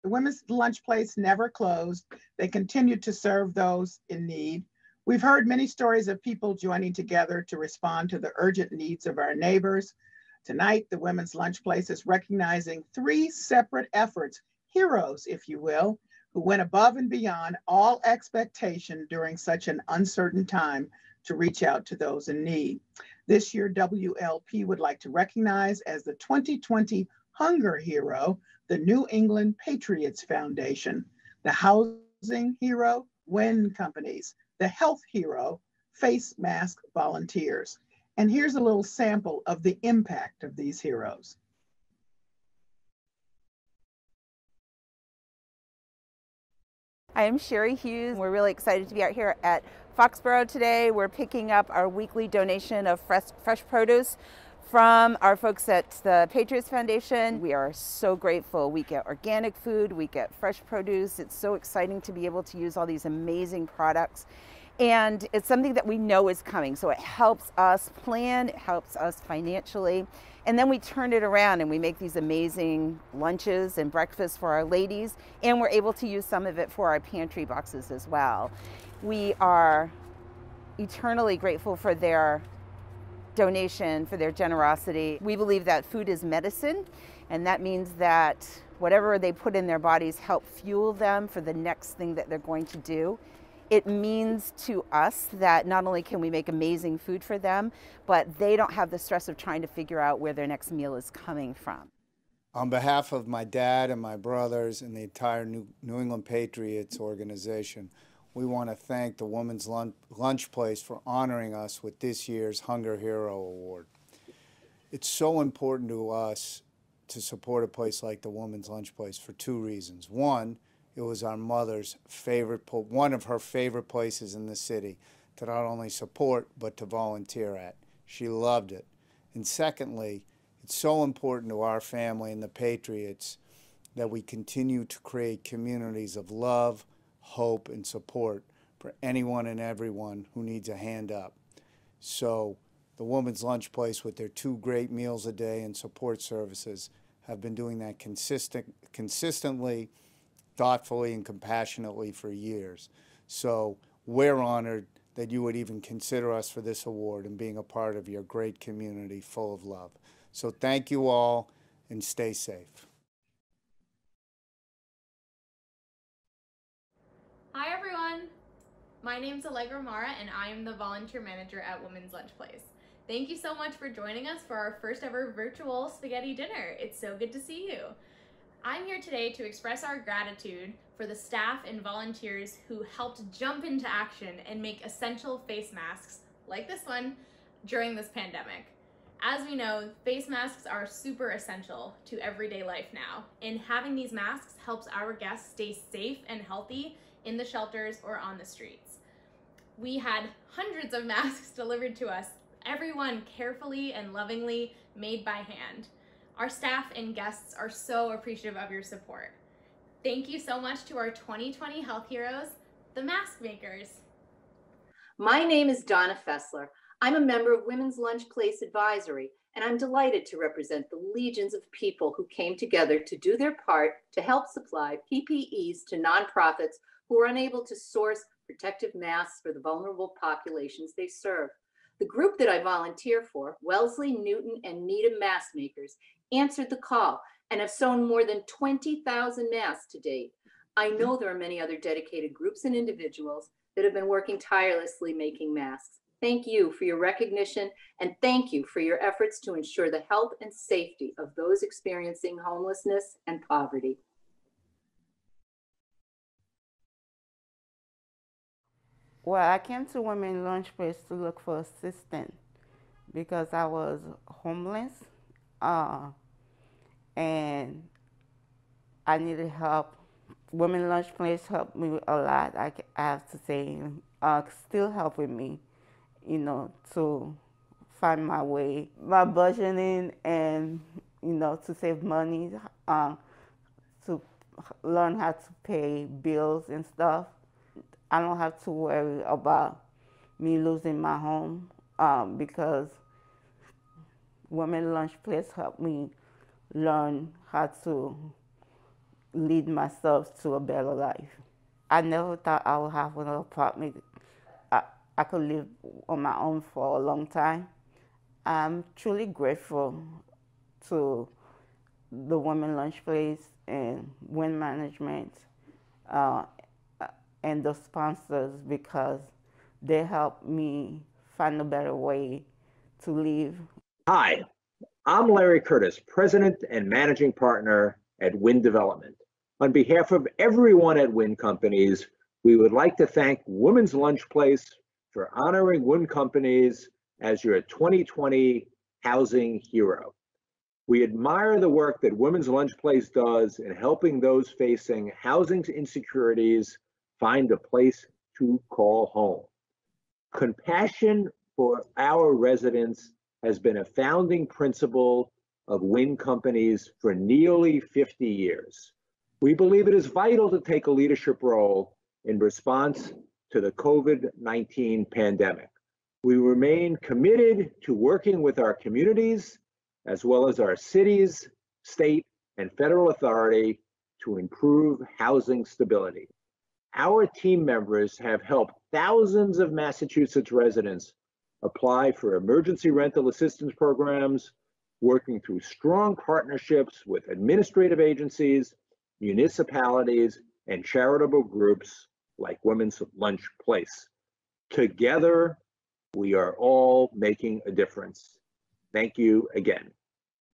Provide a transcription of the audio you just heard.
The Women's Lunch Place never closed. They continue to serve those in need. We've heard many stories of people joining together to respond to the urgent needs of our neighbors. Tonight, the Women's Lunch Place is recognizing three separate efforts, heroes, if you will, who went above and beyond all expectation during such an uncertain time to reach out to those in need. This year, WLP would like to recognize as the 2020 Hunger Hero the New England Patriots Foundation, the Housing Hero, WIN Companies, the Health Hero, Face Mask Volunteers. And here's a little sample of the impact of these heroes. I am Sherry Hughes. We're really excited to be out here at Foxborough today. We're picking up our weekly donation of fresh produce from our folks at the Patriots Foundation. We are so grateful. We get organic food, we get fresh produce. It's so exciting to be able to use all these amazing products. And it's something that we know is coming. So it helps us plan, it helps us financially. And then we turn it around and we make these amazing lunches and breakfasts for our ladies. And we're able to use some of it for our pantry boxes as well. We are eternally grateful for their donation, for their generosity. We believe that food is medicine, and that means that whatever they put in their bodies help fuel them for the next thing that they're going to do. It means to us that not only can we make amazing food for them, but they don't have the stress of trying to figure out where their next meal is coming from. On behalf of my dad and my brothers and the entire New England Patriots organization, we want to thank the Women's Lunch Place for honoring us with this year's Hunger Hero Award. It's so important to us to support a place like the Women's Lunch Place for two reasons. One, it was our mother's one of her favorite places in the city to not only support but to volunteer at. She loved it. And secondly, it's so important to our family and the Patriots that we continue to create communities of love, hope, and support for anyone and everyone who needs a hand up. So the Women's Lunch Place, with their 2 great meals a day and support services, have been doing that consistently, thoughtfully, and compassionately for years. So we're honored that you would even consider us for this award and being a part of your great community full of love. So thank you all, and stay safe. Hi everyone! My name's Allegra Mara and I am the volunteer manager at Women's Lunch Place. Thank you so much for joining us for our first ever virtual spaghetti dinner. It's so good to see you. I'm here today to express our gratitude for the staff and volunteers who helped jump into action and make essential face masks, like this one, during this pandemic. As we know, face masks are super essential to everyday life now, and having these masks helps our guests stay safe and healthy in the shelters or on the streets. We had hundreds of masks delivered to us, everyone carefully and lovingly made by hand. Our staff and guests are so appreciative of your support. Thank you so much to our 2020 Health Heroes, the mask makers. My name is Donna Fessler. I'm a member of Women's Lunch Place Advisory, and I'm delighted to represent the legions of people who came together to do their part to help supply PPEs to nonprofits who are unable to source protective masks for the vulnerable populations they serve. The group that I volunteer for, Wellesley, Newton, and Needham Mask Makers, answered the call and have sewn more than 20,000 masks to date. I know there are many other dedicated groups and individuals that have been working tirelessly making masks. Thank you for your recognition, and thank you for your efforts to ensure the health and safety of those experiencing homelessness and poverty. Well, I came to Women's Lunch Place to look for assistance because I was homeless and I needed help. Women's Lunch Place helped me a lot, I have to say, still helping me, you know, to find my way, my budgeting and, you know, to save money, to learn how to pay bills and stuff. I don't have to worry about me losing my home because Women's Lunch Place helped me learn how to lead myself to a better life. I never thought I would have an apartment. I could live on my own for a long time. I'm truly grateful to the Women Lunch Place and Wind Management uh, and the sponsors because they helped me find a better way to live. Hi, I'm Larry Curtis, President and Managing Partner at Wind Development. On behalf of everyone at Wind Companies, we would like to thank Women's Lunch Place for honoring Wind Companies as your 2020 Housing Hero. We admire the work that Women's Lunch Place does in helping those facing housing insecurities find a place to call home. Compassion for our residents has been a founding principle of Wind Companies for nearly 50 years. We believe it is vital to take a leadership role in response to the COVID-19 pandemic. We remain committed to working with our communities, as well as our cities, state, and federal authority to improve housing stability. Our team members have helped thousands of Massachusetts residents apply for emergency rental assistance programs, working through strong partnerships with administrative agencies, municipalities, and charitable groups like Women's Lunch Place. Together, we are all making a difference. Thank you again.